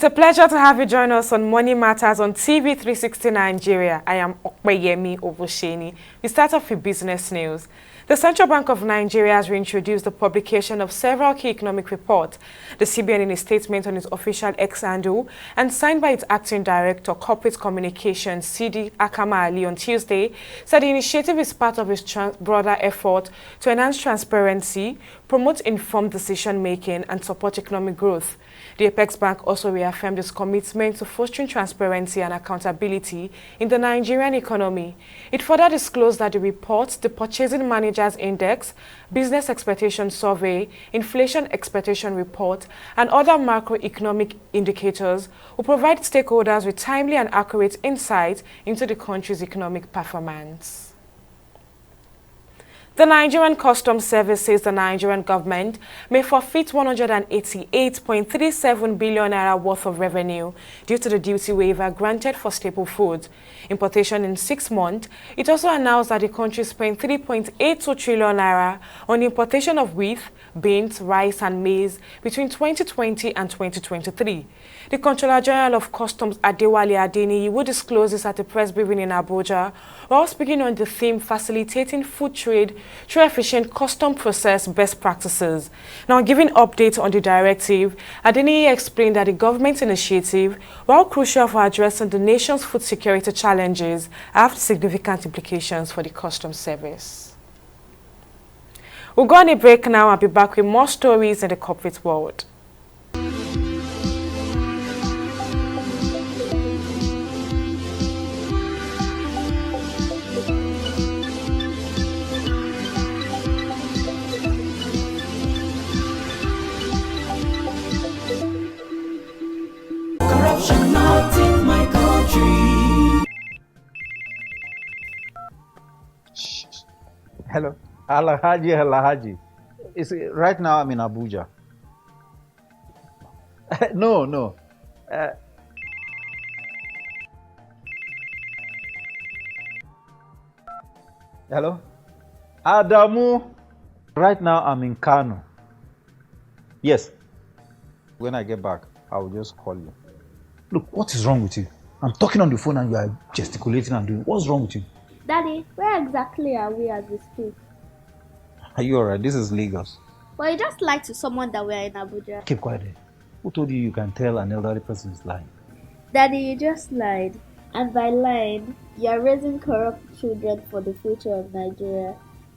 It's a pleasure to have you join us on Money Matters on TV 360 Nigeria. I am Okpeyemi Ovusheni. We start off with business news. The Central Bank of Nigeria has reintroduced the publication of several key economic reports. The CBN, in a statement on its official X handle and signed by its acting director, Corporate Communications, CD Akama Ali, on Tuesday, said the initiative is part of its broader effort to enhance transparency, promote informed decision-making, and support economic growth. The Apex Bank also reaffirmed its commitment to fostering transparency and accountability in the Nigerian economy. It further disclosed that the report, the Purchasing Managers Index, Business Expectation Survey, Inflation Expectation Report, and other macroeconomic indicators will provide stakeholders with timely and accurate insight into the country's economic performance. The Nigerian Customs Service says the Nigerian government may forfeit 188.37 billion naira worth of revenue due to the duty waiver granted for staple foods. Importation in 6 months, it also announced that the country spent 3.82 trillion naira on importation of wheat, beans, rice and maize between 2020 and 2023. The Controller General of Customs, Adewale Adeniyi, will disclose this at a press briefing in Abuja while speaking on the theme facilitating food trade through efficient custom process best practices. Now, giving updates on the directive, Adeniyi explained that the government's initiative, while crucial for addressing the nation's food security challenges, have significant implications for the customs service. We'll go on a break now and be back with more stories in the corporate world. Not in my country. Hello, Alhaji. Right now I'm in Abuja. No. Hello, Adamu. Right now I'm in Kano. Yes. When I get back, I will just call you. Look, what is wrong with you? I'm talking on the phone and you are gesticulating and doing. What's wrong with you? Daddy, where exactly are we as we speak? Are you alright? This is Lagos. Well, you just lied to someone that we are in Abuja. Keep quiet. Who told you can tell an elderly person is lying? Daddy, you just lied. And by lying, you are raising corrupt children for the future of Nigeria.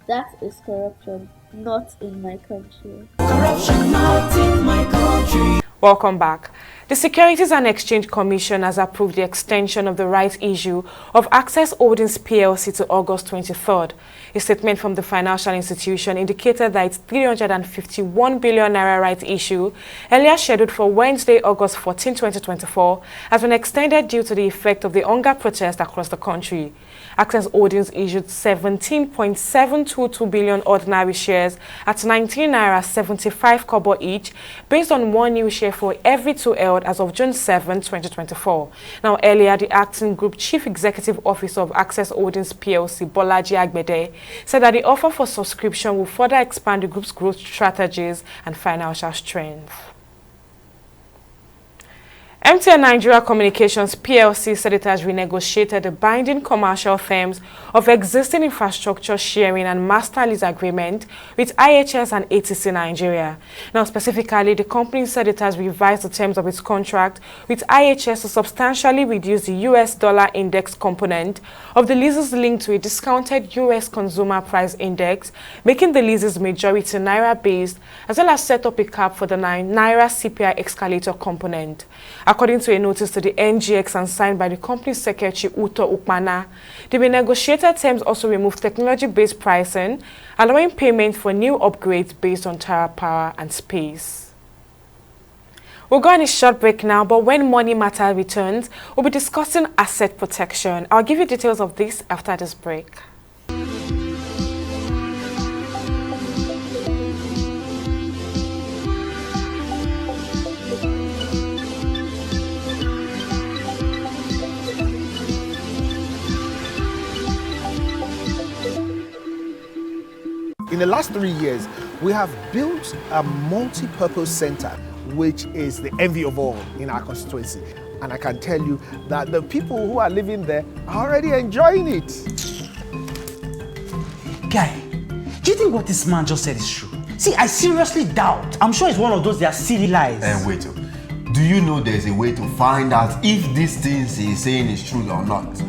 That is corruption, not in my country. Corruption not in my country. Welcome back. The Securities and Exchange Commission has approved the extension of the rights issue of Access Holdings PLC to August 23rd. A statement from the financial institution indicated that its 351 billion naira rights issue, earlier scheduled for Wednesday, August 14, 2024, has been extended due to the effect of the hunger protest across the country. Access Holdings issued 17.722 billion ordinary shares at 19 naira 75 kobo each, based on 1 new share for every 2 held as of June 7, 2024. Now, earlier, the acting group chief executive officer of Access Holdings PLC, Bolaji Agbede, said that the offer for subscription will further expand the group's growth strategies and financial strength. MTN Nigeria Communications PLC said it has renegotiated the binding commercial terms of existing infrastructure sharing and master lease agreement with IHS and ATC Nigeria. Now, specifically, the company said it has revised the terms of its contract with IHS to substantially reduce the US dollar index component of the leases linked to a discounted US consumer price index, making the leases majority Naira-based, as well as set up a cap for the Naira CPI escalator component. According to a notice to the NGX and signed by the company's secretary, Uto Ukmana, the renegotiated terms also remove technology-based pricing, allowing payment for new upgrades based on tower power and space. We'll go on a short break now, but when Money Matter returns, we'll be discussing asset protection. I'll give you details of this after this break. In the last 3 years, we have built a multi-purpose center which is the envy of all in our constituency. And I can tell you that the people who are living there are already enjoying it. Guy, do you think what this man just said is true? See, I seriously doubt. I'm sure it's one of those their silly lies. And wait, do you know there's a way to find out if these things he's saying is true or not?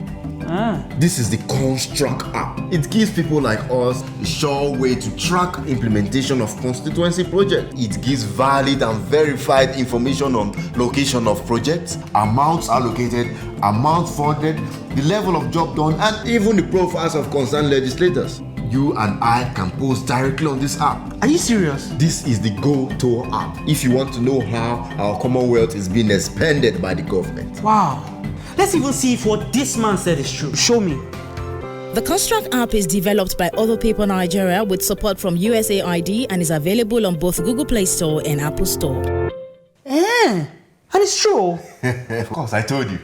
This is the Construct app. It gives people like us a sure way to track implementation of constituency projects. It gives valid and verified information on location of projects, amounts allocated, amount funded, the level of job done, and even the profiles of concerned legislators. You and I can post directly on this app. Are you serious? This is the go-to app if you want to know how our Commonwealth is being expanded by the government. Wow. Let's even see if what this man said is true. Show me. The Construct app is developed by Other People Nigeria with support from USAID and is available on both Google Play Store and Apple Store. And it's true. Of course, I told you.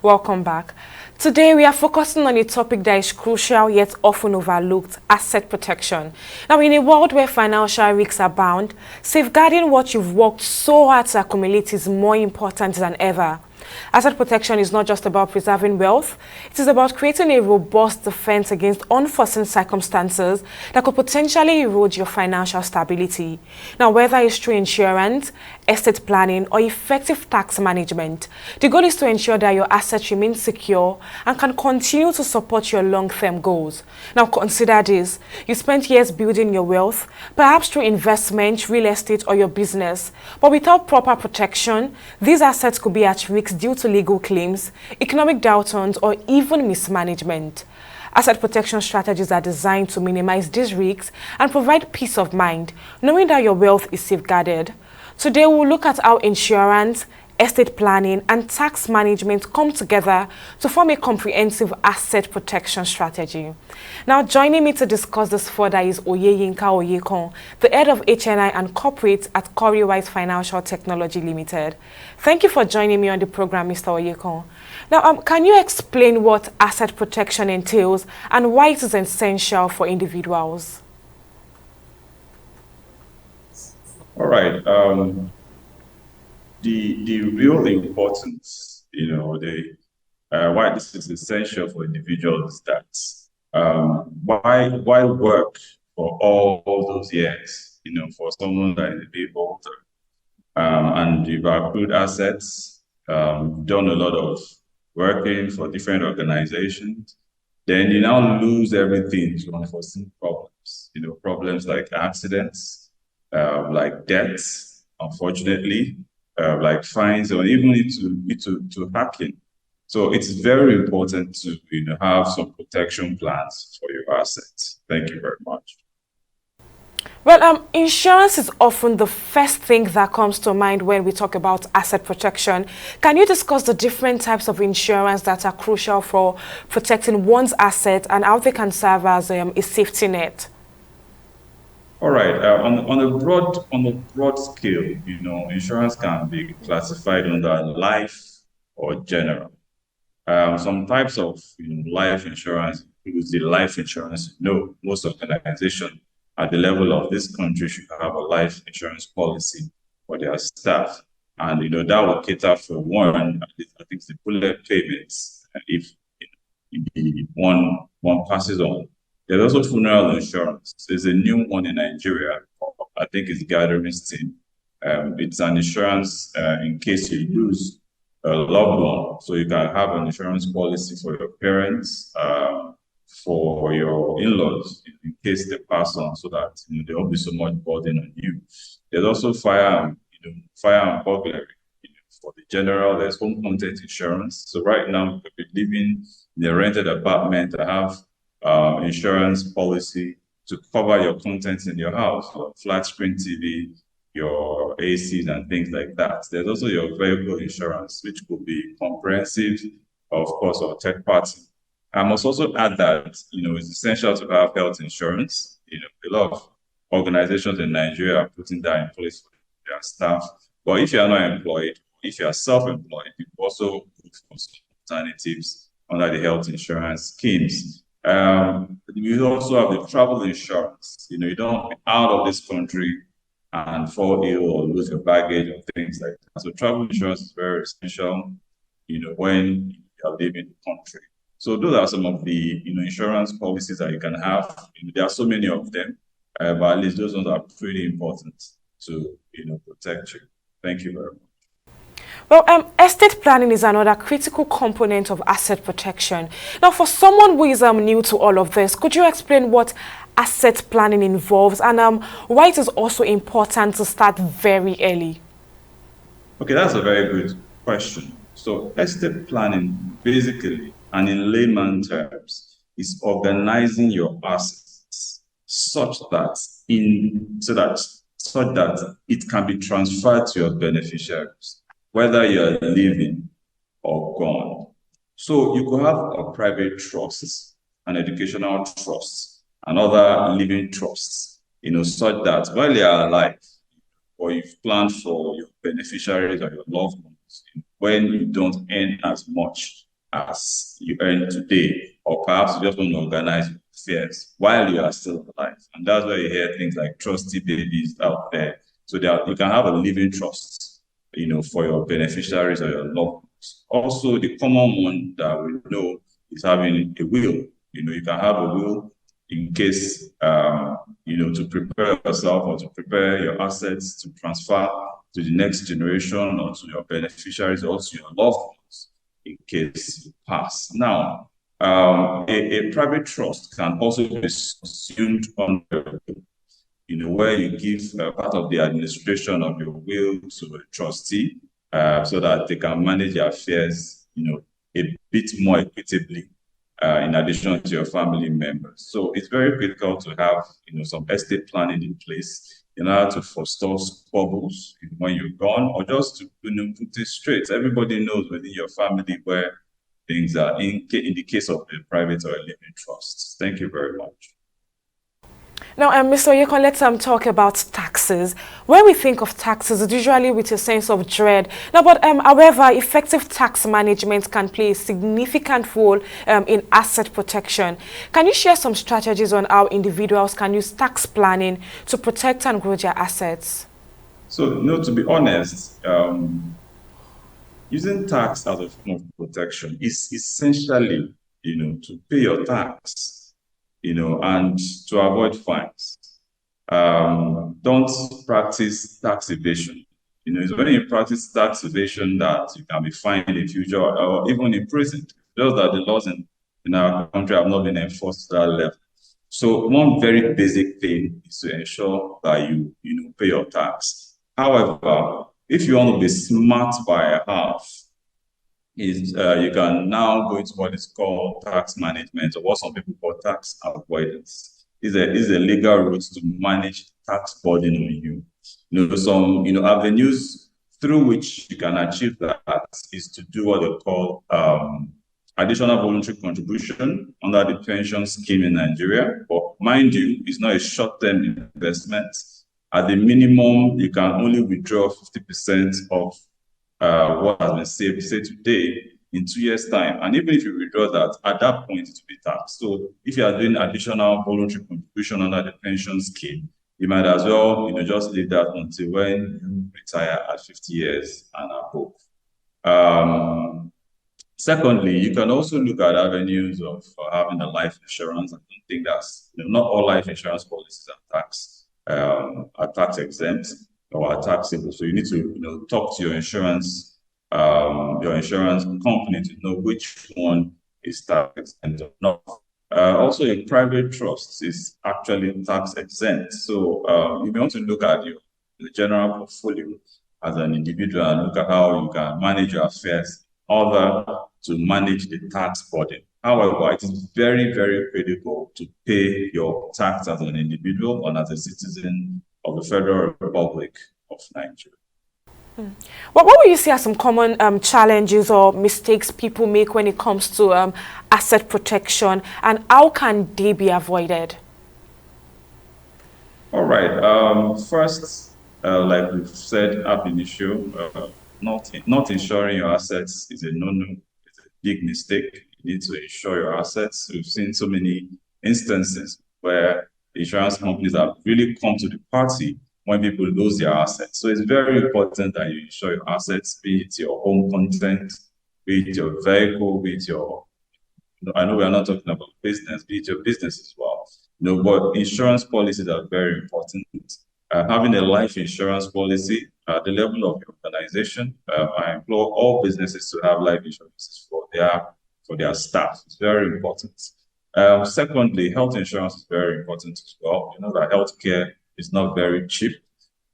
Welcome back. Today we are focusing on a topic that is crucial yet often overlooked: asset protection. Now, in a world where financial risks abound, safeguarding what you've worked so hard to accumulate is more important than ever. Asset protection is not just about preserving wealth, it is about creating a robust defense against unforeseen circumstances that could potentially erode your financial stability. Now, whether it's through insurance, estate planning, or effective tax management, the goal is to ensure that your assets remain secure and can continue to support your long-term goals. Now, consider this. You spent years building your wealth, perhaps through investment, real estate, or your business, but without proper protection, these assets could be at risk due to legal claims, economic downturns, or even mismanagement. Asset protection strategies are designed to minimize these risks and provide peace of mind, knowing that your wealth is safeguarded. Today, we'll look at how insurance, estate planning, and tax management come together to form a comprehensive asset protection strategy. Now, joining me to discuss this further is Oyeyinka Oyekon, the head of HNI and Corporate at Corrywise Financial Technology Limited. Thank you for joining me on the program, Mr. Oyekon. Now, can you explain what asset protection entails and why it is essential for individuals? All right. The real importance, why this is essential for individuals is that why work for all those years, for someone that is a bit older, and you've accrued assets, done a lot of working for different organizations, then you now lose everything to unforeseen problems, problems like accidents, like deaths, unfortunately, like fines, or even to hacking. So it's very important to have some protection plans for your assets. Thank you very much. Well, insurance is often the first thing that comes to mind when we talk about asset protection. Can you discuss the different types of insurance that are crucial for protecting one's asset and how they can serve as a safety net? All right. On a broad scale, insurance can be classified under life or general. Some types of life insurance includes the life insurance. Most organizations at the level of this country should have a life insurance policy for their staff, and that will cater for one. I think the bullet payments if the one passes on. There's also funeral insurance. There's a new one in Nigeria. I think it's gathering steam. It's an insurance in case you lose a loved one. So you can have an insurance policy for your parents, for your in-laws in case they pass on, so that there won't be so much burden on you. There's also fire and burglary. For the general, there's home content insurance. So right now, if you're living in a rented apartment, I have insurance policy to cover your contents in your house, your flat screen TV, your ACs and things like that. There's also your vehicle insurance, which could be comprehensive, of course, or third party. I must also add that it's essential to have health insurance. A lot of organizations in Nigeria are putting that in place for their staff. But if you are not employed, if you are self-employed, you also look for some alternatives under the health insurance schemes. We also have the travel insurance. You don't out of this country, and fall ill or lose your baggage or things like that. So travel insurance is very essential, when you are leaving the country. So those are some of the, insurance policies that you can have. There are so many of them, but at least those ones are pretty important to, protect you. Thank you very much. Well, estate planning is another critical component of asset protection. Now, for someone who is new to all of this, could you explain what asset planning involves and why it is also important to start very early? Okay, that's a very good question. So estate planning, basically, and in layman terms, is organizing your assets such that it can be transferred to your beneficiaries, whether you're living or gone. So you could have a private trust, an educational trust, and other living trusts, such that while you're alive, or you've planned for your beneficiaries or your loved ones, when you don't earn as much as you earn today, or perhaps you just want to organize your affairs while you are still alive. And that's why you hear things like trustee babies out there. So that you can have a living trust, for your beneficiaries or your loved ones. Also, the common one that we know is having a will. You can have a will in case, to prepare yourself or to prepare your assets to transfer to the next generation or to your beneficiaries or to your loved ones in case you pass. Now, a private trust can also be assumed under, where you give part of the administration of your will to a trustee so that they can manage your affairs, a bit more equitably. In addition to your family members. So it's very critical to have, some estate planning in place in order to forestall squabbles when you're gone, or just to, put it straight. Everybody knows within your family where things are in the case of a private or a living trust. Thank you very much. Now, Mr. Oyekon, let's talk about taxes. When we think of taxes, it's usually with a sense of dread. Now, but however, effective tax management can play a significant role in asset protection. Can you share some strategies on how individuals can use tax planning to protect and grow their assets? So, to be honest, using tax as a form of protection is essentially, to pay your tax. And to avoid fines. Don't practice tax evasion. It's when you practice tax evasion that you can be fined in the future or even imprisoned. Just that the laws in our country have not been enforced to that level. So one very basic thing is to ensure that you pay your tax. However, if you want to be smart by half, you can now go into what is called tax management, or what some people call tax avoidance. Is a legal route to manage tax burden on you. Some avenues through which you can achieve that is to do what they call additional voluntary contribution under the pension scheme in Nigeria. But mind you, it's not a short-term investment. At the minimum, you can only withdraw 50% of what has been saved, say today, in 2 years' time. And even if you withdraw that, at that point, it will be taxed. So if you are doing additional voluntary contribution under the pension scheme, you might as well, just leave that until when you retire at 50 years and above. Secondly, you can also look at avenues of having a life insurance. I don't think that's, not all life insurance policies are tax exempt or are taxable. So you need to, talk to your insurance company to know which one is tax exempt or not. Also, a private trust is actually tax exempt. So you may want to look at the general portfolio as an individual and look at how you can manage your affairs in order to manage the tax burden. However, it is very, very critical to pay your tax as an individual and as a citizen of the Federal Republic of Nigeria. Well, what will you see as some common challenges or mistakes people make when it comes to asset protection, and how can they be avoided? All right. First, like we've said ab initio, not insuring your assets is a no-no. It's a big mistake. You need to insure your assets. We've seen so many instances where insurance companies have really come to the party when people lose their assets. So it's very important that you insure your assets, be it your home content, be it your vehicle, be it your, I know we are not talking about business, be it your business as well. But insurance policies are very important. Having a life insurance policy at the level of your organization, I implore all businesses to have life insurances for their staff. It's very important. Secondly, health insurance is very important as well. You know that healthcare is not very cheap.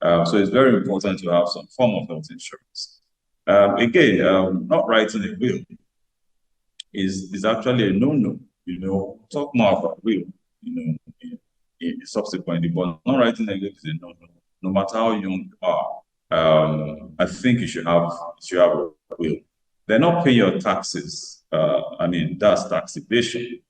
So it's very important to have some form of health insurance. Again, not writing a will is actually a no-no. Talk more about will, subsequently, but not writing a will is a no-no. No matter how young you are, I think you should have a will. They're not paying your taxes. That's tax evasion.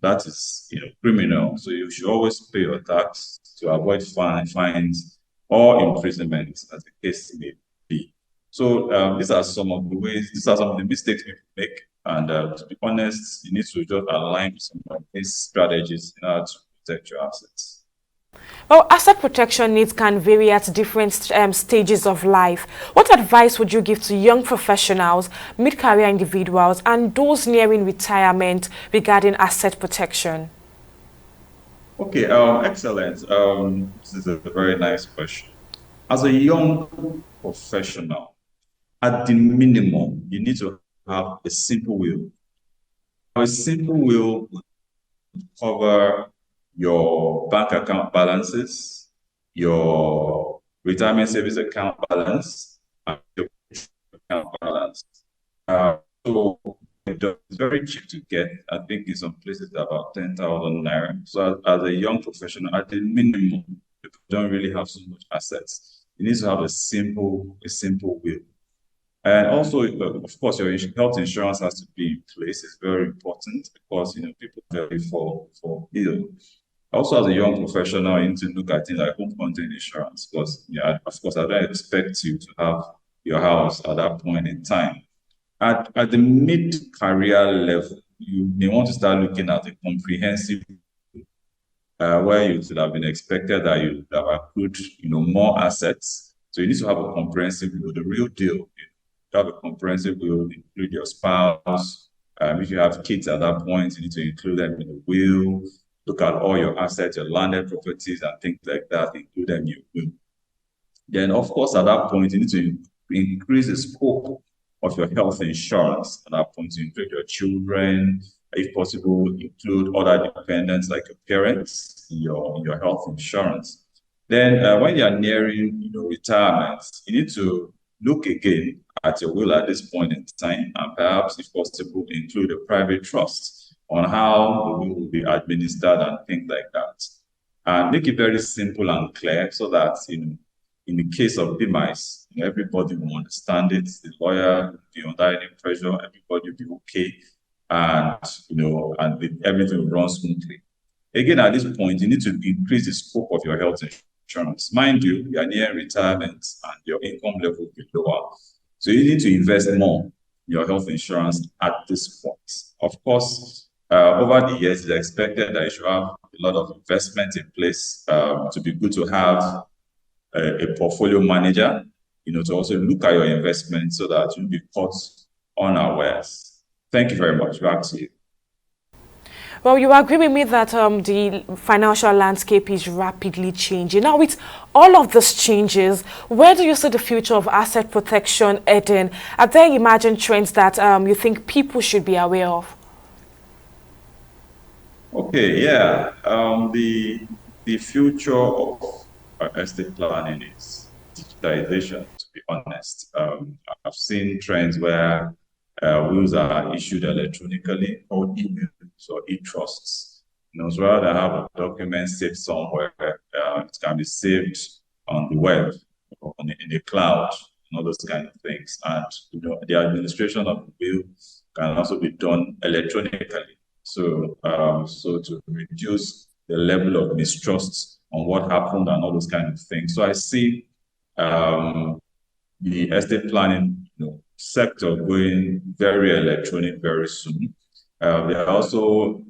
That is, criminal. So you should always pay your tax to avoid fines or imprisonment, as the case may be. So these are some of the mistakes people make. And to be honest, you need to just align with some of these strategies in order to protect your assets. Well, asset protection needs can vary at different stages of life. What advice would you give to young professionals, mid-career individuals, and those nearing retirement regarding asset protection? Okay, excellent. This is a very nice question. As a young professional, at the minimum, you need to have a simple will. A simple will would cover your bank account balances, your retirement savings account balance, and your account balance. So it's very cheap to get. I think in some places about 10,000 naira. So as a young professional, at the minimum, if you don't really have so much assets, you need to have a simple will. And also, of course, your health insurance has to be in place. It's very important because people pay for ill. Also, as a young professional, you need to look at things like home content insurance because, of course, I don't expect you to have your house at that point in time. At the mid-career level, you may want to start looking at a comprehensive where you should have been expected that you have accrued, more assets. So you need to have a comprehensive will, the real deal. You have a comprehensive will, include your spouse. If you have kids at that point, you need to include them in the will. Look at all your assets, your landed properties, and things like that, include them in your will. Then, of course, at that point, you need to increase the scope of your health insurance. At that point, you include your children, if possible, include other dependents like your parents in your health insurance. Then, when you are nearing retirement, you need to look again at your will at this point in time, and perhaps, if possible, include a private trust on how the will be administered and things like that. And make it very simple and clear so that, in the case of demise, everybody will understand it. The lawyer will be under any pressure, everybody will be okay, and everything will run smoothly. Again, at this point, you need to increase the scope of your health insurance. Mind you are near retirement and your income level will be lower. So you need to invest more in your health insurance at this point. Of course, over the years, it's expected that you should have a lot of investment in place to be good to have a portfolio manager, to also look at your investment so that you'll be caught unawares. Thank you very much. Back to you. Well, you agree with me that the financial landscape is rapidly changing. Now, with all of these changes, where do you see the future of asset protection heading? Are there emerging trends that you think people should be aware of? Okay, yeah. The future of estate planning is digitalization, to be honest. I've seen trends where wills are issued electronically, called e-wills or e-trusts. So rather than have a document saved somewhere, it can be saved on the web or in the cloud and all those kind of things. And the administration of the will can also be done electronically. So to reduce the level of mistrust on what happened and all those kind of things. So I see the estate planning sector going very electronic very soon. There are also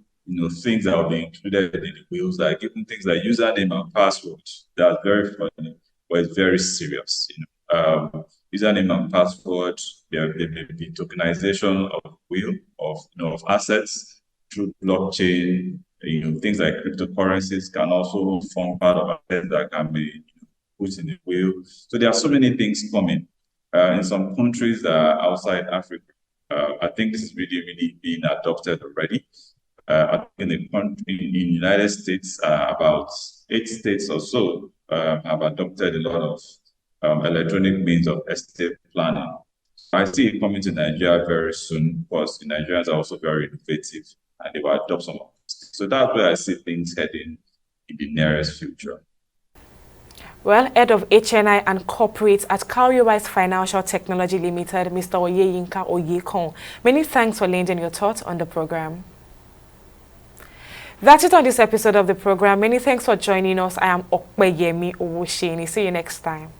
things that will be included in the wills, like even things like username and password. That's very funny, but it's very serious. Username and password. There may be tokenization of will of assets through blockchain. Things like cryptocurrencies can also form part of assets that can be put in the will. So there are so many things coming. In some countries that are outside Africa, I think this is really, really being adopted already. I think in the United States, about 8 states or so have adopted a lot of electronic means of estate planning. I see it coming to Nigeria very soon because the Nigerians are also very innovative and they will adopt some of this. So that's where I see things heading in the nearest future. Well, head of HNI and corporate at Cowrywise Financial Technology Limited, Mr. Oyeyinka Oyekon. Many thanks for lending your thoughts on the program. That's it on this episode of the program. Many thanks for joining us. I am Okpeyemi Owusheni. See you next time.